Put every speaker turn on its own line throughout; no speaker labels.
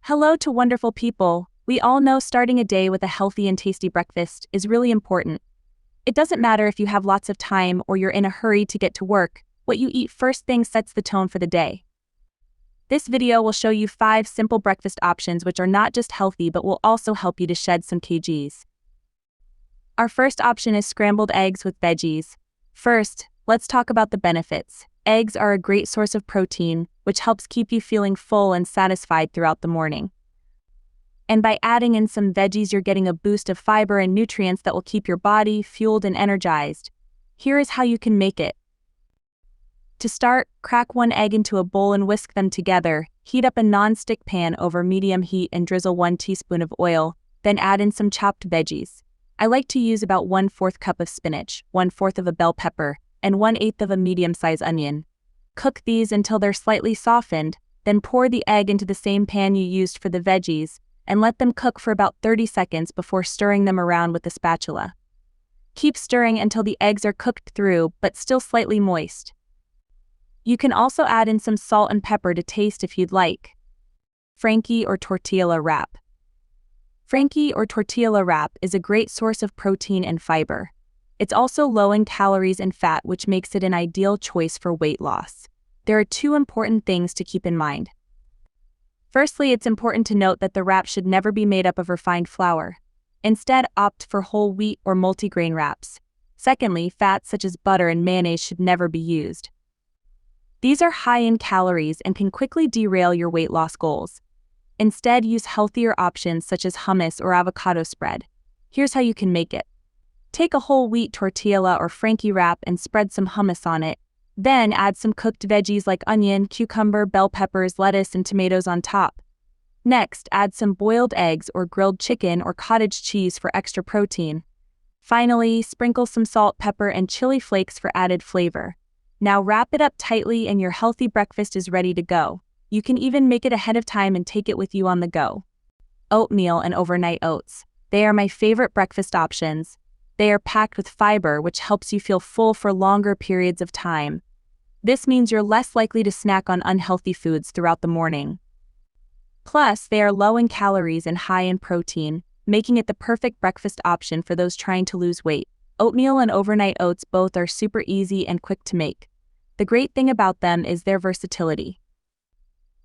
Hello to wonderful people. We all know starting a day with a healthy and tasty breakfast is really important. It doesn't matter if you have lots of time or you're in a hurry to get to work, what you eat first thing sets the tone for the day. This video will show you 5 simple breakfast options which are not just healthy but will also help you to shed some kgs. Our first option is scrambled eggs with veggies. First, let's talk about the benefits. Eggs are a great source of protein, which helps keep you feeling full and satisfied throughout the morning. And by adding in some veggies, you're getting a boost of fiber and nutrients that will keep your body fueled and energized. Here is how you can make it. To start, crack 1 egg into a bowl and whisk them together. Heat up a non-stick pan over medium heat and drizzle 1 teaspoon of oil, then add in some chopped veggies. I like to use about 1/4 cup of spinach, 1/4 of a bell pepper, and 1/8 of a medium-sized onion. Cook these until they're slightly softened, then pour the egg into the same pan you used for the veggies, and let them cook for about 30 seconds before stirring them around with a spatula. Keep stirring until the eggs are cooked through but still slightly moist. You can also add in some salt and pepper to taste if you'd like. Frankie or Tortilla wrap. Frankie or Tortilla wrap is a great source of protein and fiber. It's also low in calories and fat, which makes it an ideal choice for weight loss. There are 2 important things to keep in mind. Firstly, it's important to note that the wrap should never be made up of refined flour. Instead, opt for whole wheat or multigrain wraps. Secondly, fats such as butter and mayonnaise should never be used. These are high in calories and can quickly derail your weight loss goals. Instead, use healthier options such as hummus or avocado spread. Here's how you can make it. Take a whole wheat tortilla or Frankie wrap and spread some hummus on it. Then add some cooked veggies like onion, cucumber, bell peppers, lettuce, and tomatoes on top. Next, add some boiled eggs or grilled chicken or cottage cheese for extra protein. Finally, sprinkle some salt, pepper, and chili flakes for added flavor. Now wrap it up tightly and your healthy breakfast is ready to go. You can even make it ahead of time and take it with you on the go. Oatmeal and overnight oats. They are my favorite breakfast options. They are packed with fiber, which helps you feel full for longer periods of time. This means you're less likely to snack on unhealthy foods throughout the morning. Plus, they are low in calories and high in protein, making it the perfect breakfast option for those trying to lose weight. Oatmeal and overnight oats both are super easy and quick to make. The great thing about them is their versatility.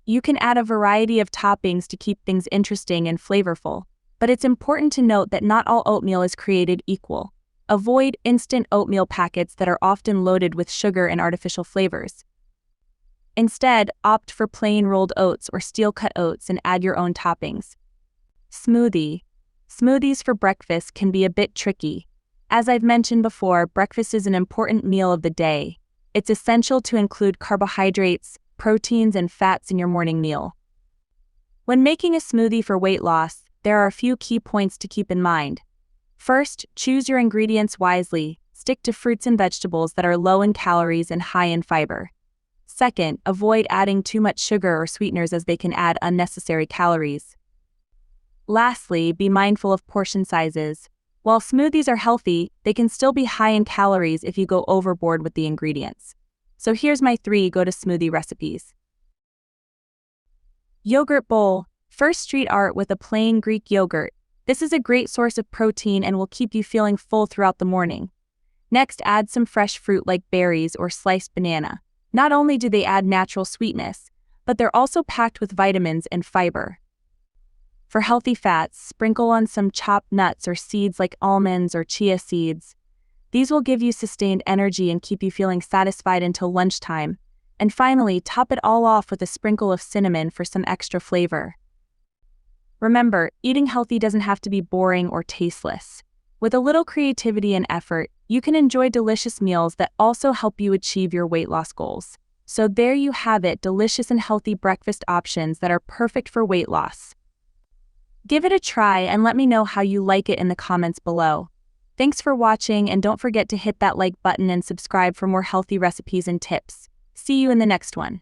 You can add a variety of toppings to keep things interesting and flavorful. But it's important to note that not all oatmeal is created equal. Avoid instant oatmeal packets that are often loaded with sugar and artificial flavors. Instead, opt for plain rolled oats or steel-cut oats and add your own toppings. Smoothie. Smoothies for breakfast can be a bit tricky. As I've mentioned before, breakfast is an important meal of the day. It's essential to include carbohydrates, proteins, and fats in your morning meal. When making a smoothie for weight loss, there are a few key points to keep in mind. First, choose your ingredients wisely. Stick to fruits and vegetables that are low in calories and high in fiber. Second, avoid adding too much sugar or sweeteners as they can add unnecessary calories. Lastly, be mindful of portion sizes. While smoothies are healthy, they can still be high in calories if you go overboard with the ingredients. So here's my 3 go-to smoothie recipes. Yogurt bowl. First, street art with a plain Greek yogurt. This is a great source of protein and will keep you feeling full throughout the morning. Next, add some fresh fruit like berries or sliced banana. Not only do they add natural sweetness, but they're also packed with vitamins and fiber. For healthy fats, sprinkle on some chopped nuts or seeds like almonds or chia seeds. These will give you sustained energy and keep you feeling satisfied until lunchtime. And finally, top it all off with a sprinkle of cinnamon for some extra flavor. Remember, eating healthy doesn't have to be boring or tasteless. With a little creativity and effort, you can enjoy delicious meals that also help you achieve your weight loss goals. So there you have it, delicious and healthy breakfast options that are perfect for weight loss. Give it a try and let me know how you like it in the comments below. Thanks for watching, and don't forget to hit that like button and subscribe for more healthy recipes and tips. See you in the next one.